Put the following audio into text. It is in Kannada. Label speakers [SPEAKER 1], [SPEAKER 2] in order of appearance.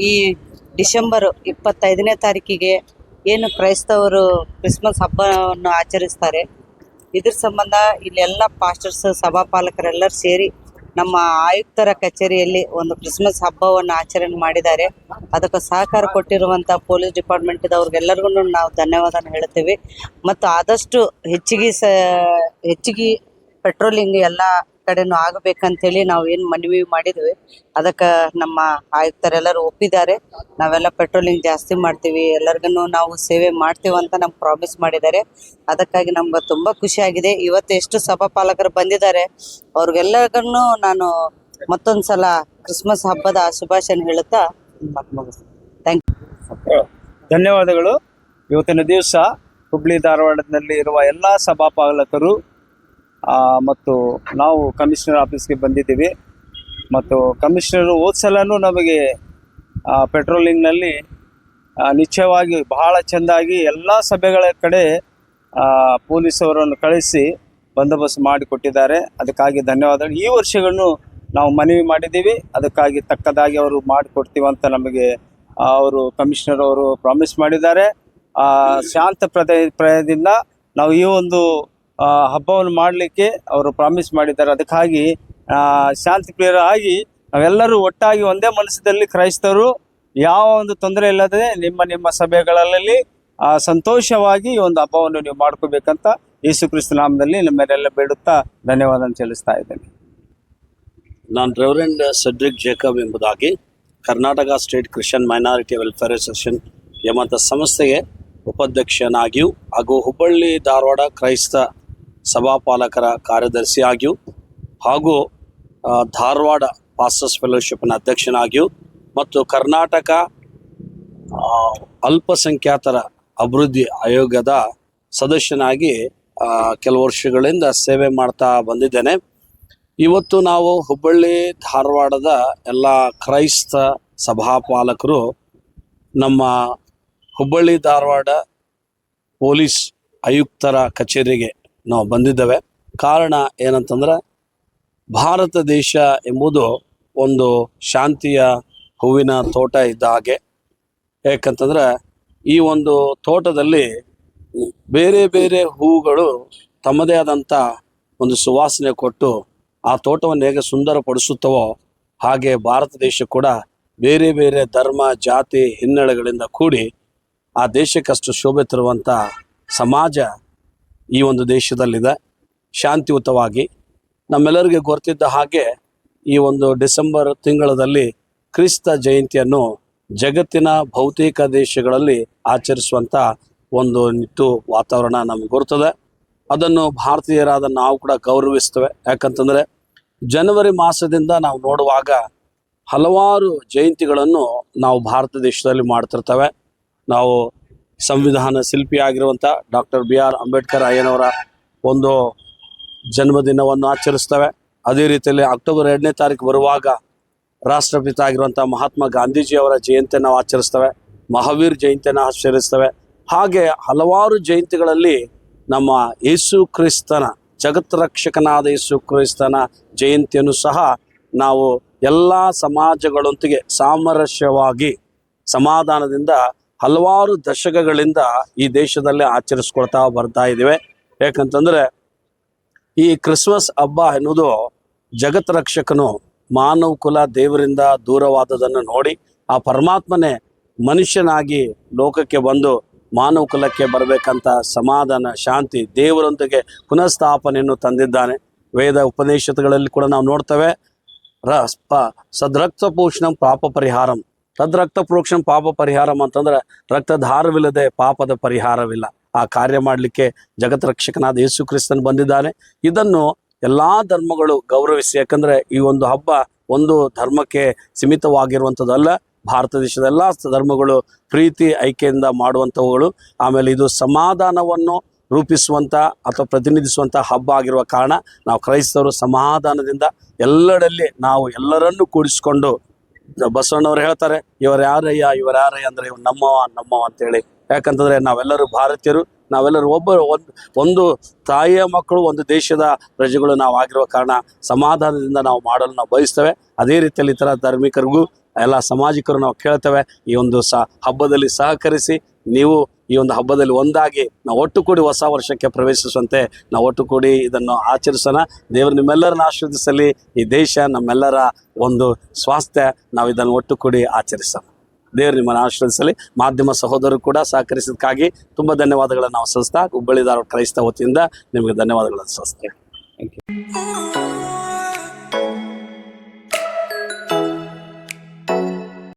[SPEAKER 1] ಈ ಡಿಸೆಂಬರ್ 25ನೇ ತಾರೀಕಿಗೆ ಏನು ಕ್ರೈಸ್ತವರು ಕ್ರಿಸ್ಮಸ್ ಹಬ್ಬವನ್ನು ಆಚರಿಸ್ತಾರೆ. ಇದ್ರ ಸಂಬಂಧ ಇಲ್ಲೆಲ್ಲ ಪಾಸ್ಟರ್ಸ್ ಸಭಾಪಾಲಕರೆಲ್ಲರೂ ಸೇರಿ ನಮ್ಮ ಆಯುಕ್ತರ ಕಚೇರಿಯಲ್ಲಿ ಒಂದು ಕ್ರಿಸ್ಮಸ್ ಹಬ್ಬವನ್ನು ಆಚರಣೆ ಮಾಡಿದ್ದಾರೆ. ಅದಕ್ಕೆ ಸಹಕಾರ ಕೊಟ್ಟಿರುವಂಥ ಪೊಲೀಸ್ ಡಿಪಾರ್ಟ್ಮೆಂಟ್ದವ್ರಿಗೆಲ್ಲರಿಗೂ ನಾವು ಧನ್ಯವಾದ ಹೇಳ್ತೀವಿ. ಮತ್ತು ಆದಷ್ಟು ಹೆಚ್ಚಿಗೆ ಪೆಟ್ರೋಲಿಂಗ್ ಎಲ್ಲ ಕಡೆನೂ ಆಗಬೇಕಂತೇಳಿ ನಾವು ಏನು ಮನವಿ ಮಾಡಿದ್ವಿ, ಅದಕ್ಕೆ ನಮ್ಮ ಆಯುಕ್ತರೆಲ್ಲರೂ ಒಪ್ಪಿದ್ದಾರೆ. ನಾವೆಲ್ಲ ಪೆಟ್ರೋಲಿಂಗ್ ಜಾಸ್ತಿ ಮಾಡ್ತೀವಿ, ಎಲ್ಲರಿಗೂ ನಾವು ಸೇವೆ ಮಾಡ್ತೀವಿ ಅಂತ ನಮ್ಗೆ ಪ್ರಾಮಿಸ್ ಮಾಡಿದ್ದಾರೆ. ಅದಕ್ಕಾಗಿ ನಮ್ಗೆ ತುಂಬ ಖುಷಿಯಾಗಿದೆ. ಇವತ್ತು ಎಷ್ಟು ಸಭಾಪಾಲಕರು ಬಂದಿದ್ದಾರೆ, ಅವ್ರಿಗೆಲ್ಲರಿಗೂ ನಾನು ಮತ್ತೊಂದು ಸಲ ಕ್ರಿಸ್ಮಸ್ ಹಬ್ಬದ ಶುಭಾಶಯ ಹೇಳುತ್ತಾ ಥ್ಯಾಂಕ್ ಯು.
[SPEAKER 2] ಧನ್ಯವಾದಗಳು. ಇವತ್ತಿನ ದಿವಸ ಹುಬ್ಳಿ ಧಾರವಾಡದಲ್ಲಿ ಇರುವ ಎಲ್ಲ ಸಭಾಪಾಲಕರು ಮತ್ತು ನಾವು ಕಮಿಷನರ್ ಆಫೀಸ್ಗೆ ಬಂದಿದ್ದೀವಿ. ಮತ್ತು ಕಮಿಷನರು ಹೋದ್ಸಲನೂ ನಮಗೆ ಪೆಟ್ರೋಲಿಂಗ್ನಲ್ಲಿ ನಿಶ್ಚಯವಾಗಿ ಬಹಳ ಚೆಂದಾಗಿ ಎಲ್ಲ ಸಭೆಗಳ ಕಡೆ ಪೊಲೀಸವರನ್ನು ಕಳಿಸಿ ಬಂದೋಬಸ್ತ್ ಮಾಡಿಕೊಟ್ಟಿದ್ದಾರೆ. ಅದಕ್ಕಾಗಿ ಧನ್ಯವಾದಗಳು. ಈ ವರ್ಷಗಳನ್ನು ನಾವು ಮನವಿ ಮಾಡಿದ್ದೀವಿ, ಅದಕ್ಕಾಗಿ ತಕ್ಕದಾಗಿ ಅವರು ಮಾಡಿಕೊಡ್ತೀವಂತ ನಮಗೆ ಅವರು ಕಮಿಷನರ್ ಅವರು ಪ್ರಾಮಿಸ್ ಮಾಡಿದ್ದಾರೆ. ಶಾಂತ ಪ್ರಯದಿಂದ ನಾವು ಈ ಒಂದು ಹಬ್ಬವನ್ನು ಮಾಡಲಿಕ್ಕೆ ಅವರು ಪ್ರಾಮಿಸ್ ಮಾಡಿದ್ದಾರೆ. ಅದಕ್ಕಾಗಿ ಶಾಂತಿ ಪ್ರಿಯರಾಗಿ ನಾವೆಲ್ಲರೂ ಒಟ್ಟಾಗಿ ಒಂದೇ ಮನಸ್ಸಲ್ಲಿ ಕ್ರೈಸ್ತರು ಯಾವ ಒಂದು ತೊಂದರೆ ಇಲ್ಲದೆ ನಿಮ್ಮ ಸಭೆಗಳಲ್ಲಿ ಸಂತೋಷವಾಗಿ ಈ ಒಂದು ಹಬ್ಬವನ್ನು ನೀವು ಮಾಡ್ಕೋಬೇಕಂತ ಯೇಸು ಕ್ರಿಸ್ತ ನಾಮದಲ್ಲಿ ನಿಮ್ಮೆಲ್ಲ ಬೇಡುತ್ತಾ ಧನ್ಯವಾದ ಸಲ್ಲಿಸ್ತಾ ಇದ್ದೇನೆ.
[SPEAKER 3] ನಾನು ರೆವರೆಂಡ್ ಸೆಡ್ರಿಕ್ ಜೇಕಬ್ ಎಂಬುದಾಗಿ Karnataka state Christian minority welfare association ಎಂಬ ಸಂಸ್ಥೆಗೆ ಉಪಾಧ್ಯಕ್ಷನಾಗಿಯೂ ಹಾಗೂ ಹುಬ್ಬಳ್ಳಿ ಧಾರವಾಡ ಕ್ರೈಸ್ತ ಸಭಾಪಾಲಕರ ಕಾರ್ಯದರ್ಶಿಯಾಗಿಯೂ ಹಾಗೂ ಧಾರವಾಡ ಪಾಸ್ಟರ್ಸ್ ಫೆಲೋಶಿಪ್ನ ಅಧ್ಯಕ್ಷನಾಗಿಯೂ ಮತ್ತು ಕರ್ನಾಟಕ ಅಲ್ಪಸಂಖ್ಯಾತರ ಅಭಿವೃದ್ಧಿ ಆಯೋಗದ ಸದಸ್ಯನಾಗಿ ಕೆಲವು ವರ್ಷಗಳಿಂದ ಸೇವೆ ಮಾಡ್ತಾ ಬಂದಿದ್ದೇನೆ. ಇವತ್ತು ನಾವು ಹುಬ್ಬಳ್ಳಿ ಧಾರವಾಡದ ಎಲ್ಲ ಕ್ರೈಸ್ತ ಸಭಾಪಾಲಕರು ನಮ್ಮ ಹುಬ್ಬಳ್ಳಿ ಧಾರವಾಡ ಪೊಲೀಸ್ ಆಯುಕ್ತರ ಕಚೇರಿಗೆ ನಾವು ಬಂದಿದ್ದೇವೆ. ಕಾರಣ ಏನಂತಂದ್ರೆ, ಭಾರತ ದೇಶ ಎಂಬುದು ಒಂದು ಶಾಂತಿಯ ಹೂವಿನ ತೋಟ ಇದ್ದ ಹಾಗೆ. ಯಾಕಂತಂದ್ರೆ ಈ ಒಂದು ತೋಟದಲ್ಲಿ ಬೇರೆ ಬೇರೆ ಹೂವುಗಳು ತಮ್ಮದೇ ಆದಂಥ ಒಂದು ಸುವಾಸನೆ ಕೊಟ್ಟು ಆ ತೋಟವನ್ನು ಹೇಗೆ ಸುಂದರಪಡಿಸುತ್ತವೋ ಹಾಗೆ ಭಾರತ ದೇಶ ಕೂಡ ಬೇರೆ ಬೇರೆ ಧರ್ಮ ಜಾತಿ ಹಿನ್ನೆಲೆಗಳಿಂದ ಕೂಡಿ ಆ ದೇಶಕ್ಕಷ್ಟು ಶೋಭೆ ತರುವಂಥ ಸಮಾಜ ಈ ಒಂದು ದೇಶದಲ್ಲಿದೆ. ಶಾಂತಿಯುತವಾಗಿ ನಮ್ಮೆಲ್ಲರಿಗೆ ಗೊತ್ತಿದ್ದ ಹಾಗೆ ಈ ಒಂದು ಡಿಸೆಂಬರ್ ತಿಂಗಳಲ್ಲಿ ಕ್ರಿಸ್ತ ಜಯಂತಿಯನ್ನು ಜಗತ್ತಿನ ಬಹುತೇಕ ದೇಶಗಳಲ್ಲಿ ಆಚರಿಸುವಂಥ ಒಂದು ವಾತಾವರಣ ನಮಗೆ ಗೊತ್ತದೆ. ಅದನ್ನು ಭಾರತೀಯರಾದ ನಾವು ಕೂಡ ಗೌರವಿಸ್ತೇವೆ. ಯಾಕಂತಂದರೆ ಜನವರಿ ಮಾಸದಿಂದ ನಾವು ನೋಡುವಾಗ ಹಲವಾರು ಜಯಂತಿಗಳನ್ನು ನಾವು ಭಾರತ ದೇಶದಲ್ಲಿ ಮಾಡ್ತಿರ್ತೇವೆ. ನಾವು ಸಂವಿಧಾನ ಶಿಲ್ಪಿಯಾಗಿರುವಂಥ ಡಾಕ್ಟರ್ BR ಅಂಬೇಡ್ಕರ್ ಅಯ್ಯನವರ ಒಂದು ಜನ್ಮದಿನವನ್ನು ಆಚರಿಸ್ತೇವೆ. ಅದೇ ರೀತಿಯಲ್ಲಿ ಅಕ್ಟೋಬರ್ 2ನೇ ತಾರೀಕು ಬರುವಾಗ ರಾಷ್ಟ್ರಪಿತ ಆಗಿರುವಂಥ ಮಹಾತ್ಮ ಗಾಂಧೀಜಿಯವರ ಜಯಂತಿಯನ್ನು ನಾವು ಆಚರಿಸ್ತೇವೆ. ಮಹಾವೀರ್ ಜಯಂತಿಯನ್ನು ಆಚರಿಸ್ತೇವೆ. ಹಾಗೆ ಹಲವಾರು ಜಯಂತಿಗಳಲ್ಲಿ ನಮ್ಮ ಯೇಸು ಕ್ರಿಸ್ತನ ಜಗತ್ ರಕ್ಷಕನಾದ ಯೇಸು ಕ್ರಿಸ್ತನ ಜಯಂತಿಯನ್ನು ಸಹ ನಾವು ಎಲ್ಲ ಸಮಾಜಗಳೊಂದಿಗೆ ಸಾಮರಸ್ಯವಾಗಿ ಸಮಾಧಾನದಿಂದ ಹಲವಾರು ದಶಕಗಳಿಂದ ಈ ದೇಶದಲ್ಲೇ ಆಚರಿಸ್ಕೊಳ್ತಾ ಬರ್ತಾ ಇದ್ದೇವೆ. ಯಾಕಂತಂದರೆ ಈ ಕ್ರಿಸ್ಮಸ್ ಹಬ್ಬ ಎನ್ನುವುದು ಜಗತ್ ರಕ್ಷಕನು ಮಾನವ ಕುಲ ದೇವರಿಂದ ದೂರವಾದದನ್ನು ನೋಡಿ ಆ ಪರಮಾತ್ಮನೇ ಮನುಷ್ಯನಾಗಿ ಲೋಕಕ್ಕೆ ಬಂದು ಮಾನವ ಕುಲಕ್ಕೆ ಬರಬೇಕಂತ ಸಮಾಧಾನ ಶಾಂತಿ ದೇವರೊಂದಿಗೆ ಪುನಃಸ್ಥಾಪನೆಯನ್ನು ತಂದಿದ್ದಾನೆ. ವೇದ ಉಪದೇಶಗಳಲ್ಲಿ ಕೂಡ ನಾವು ನೋಡ್ತೇವೆ. ಸದ್ರಕ್ತ ಪೋಷಣಂ ಪಾಪ ಪರಿಹಾರಂ, ತದ್ರಕ್ತ ಪ್ರೋಕ್ಷಣಂ ಪಾಪ ಪರಿಹಾರಂ ಅಂತಂದ್ರೆ ರಕ್ತಧಾರವಿಲ್ಲದೆ ಪಾಪದ ಪರಿಹಾರವಿಲ್ಲ. ಆ ಕಾರ್ಯ ಮಾಡಲಿಕ್ಕೆ ಜಗತ್ ರಕ್ಷಕನಾದ ಯೇಸು ಕ್ರಿಸ್ತನ್ ಬಂದಿದ್ದಾನೆ. ಇದನ್ನು ಎಲ್ಲ ಧರ್ಮಗಳು ಗೌರವಿಸಿ, ಯಾಕಂದರೆ ಈ ಒಂದು ಹಬ್ಬ ಒಂದು ಧರ್ಮಕ್ಕೆ ಸೀಮಿತವಾಗಿರುವಂಥದ್ದಲ್ಲ. ಭಾರತ ದೇಶದ ಎಲ್ಲ ಧರ್ಮಗಳು ಪ್ರೀತಿ ಐಕ್ಯದಿಂದ ಮಾಡುವಂಥವುಗಳು. ಆಮೇಲೆ ಇದು ಸಮಾಧಾನವನ್ನು ರೂಪಿಸುವಂಥ ಅಥವಾ ಪ್ರತಿನಿಧಿಸುವಂಥ ಹಬ್ಬ ಆಗಿರುವ ಕಾರಣ ನಾವು ಕ್ರೈಸ್ತವರು ಸಮಾಧಾನದಿಂದ ಎಲ್ಲೆಡೆಯಲ್ಲಿ ನಾವು ಎಲ್ಲರನ್ನೂ ಕೂಡಿಸ್ಕೊಂಡು, ಬಸವಣ್ಣವ್ರು ಹೇಳ್ತಾರೆ, ಇವರು ಯಾರಯ್ಯ ಅಂದರೆ ಇವ್ರು ನಮ್ಮವ ಅಂತೇಳಿ. ಯಾಕಂತಂದರೆ ನಾವೆಲ್ಲರೂ ಭಾರತೀಯರು, ನಾವೆಲ್ಲರೂ ಒಂದು ತಾಯಿಯ ಮಕ್ಕಳು, ಒಂದು ದೇಶದ ಪ್ರಜೆಗಳು ನಾವು ಆಗಿರುವ ಕಾರಣ ಸಮಾಧಾನದಿಂದ ನಾವು ಮಾಡಲು ನಾವು ಬಯಸ್ತೇವೆ. ಅದೇ ರೀತಿಯಲ್ಲಿ ಇತರ ಧಾರ್ಮಿಕರಿಗೂ ಎಲ್ಲ ಸಮಾಜಿಕರು ನಾವು ಕೇಳ್ತೇವೆ, ಈ ಒಂದು ಹಬ್ಬದಲ್ಲಿ ಸಹಕರಿಸಿ, ನೀವು ಈ ಒಂದು ಹಬ್ಬದಲ್ಲಿ ಒಂದಾಗಿ ನಾವು ಒಟ್ಟು ಕೂಡಿ ಹೊಸ ವರ್ಷಕ್ಕೆ ಪ್ರವೇಶಿಸುವಂತೆ ನಾವು ಒಟ್ಟು ಕೂಡಿ ಇದನ್ನು ಆಚರಿಸೋಣ. ದೇವರು ನಿಮ್ಮೆಲ್ಲರನ್ನ ಆಶೀರ್ವದಿಸಲಿ. ಈ ದೇಶ ನಮ್ಮೆಲ್ಲರ ಒಂದು ಸ್ವಾಸ್ಥ್ಯ, ನಾವು ಇದನ್ನು ಒಟ್ಟು ಕೂಡಿ ಆಚರಿಸೋಣ. ದೇವರು ನಿಮ್ಮನ್ನು ಆಶೀರ್ವದಿಸಲಿ. ಮಾಧ್ಯಮ ಸಹೋದರರು ಕೂಡ ಸಹಕರಿಸಿದ್ದಕ್ಕಾಗಿ ತುಂಬ ಧನ್ಯವಾದಗಳನ್ನು ನಾವು ಸಲ್ಲಿಸ್ತಾ ಹುಬ್ಬಳ್ಳಿ ಧಾರವಾಡ ಕ್ರೈಸ್ತ ವತಿಯಿಂದ ನಿಮಗೆ ಧನ್ಯವಾದಗಳನ್ನು ಸಲ್ಲಿಸ್ತೇವೆ.
[SPEAKER 2] Thank you.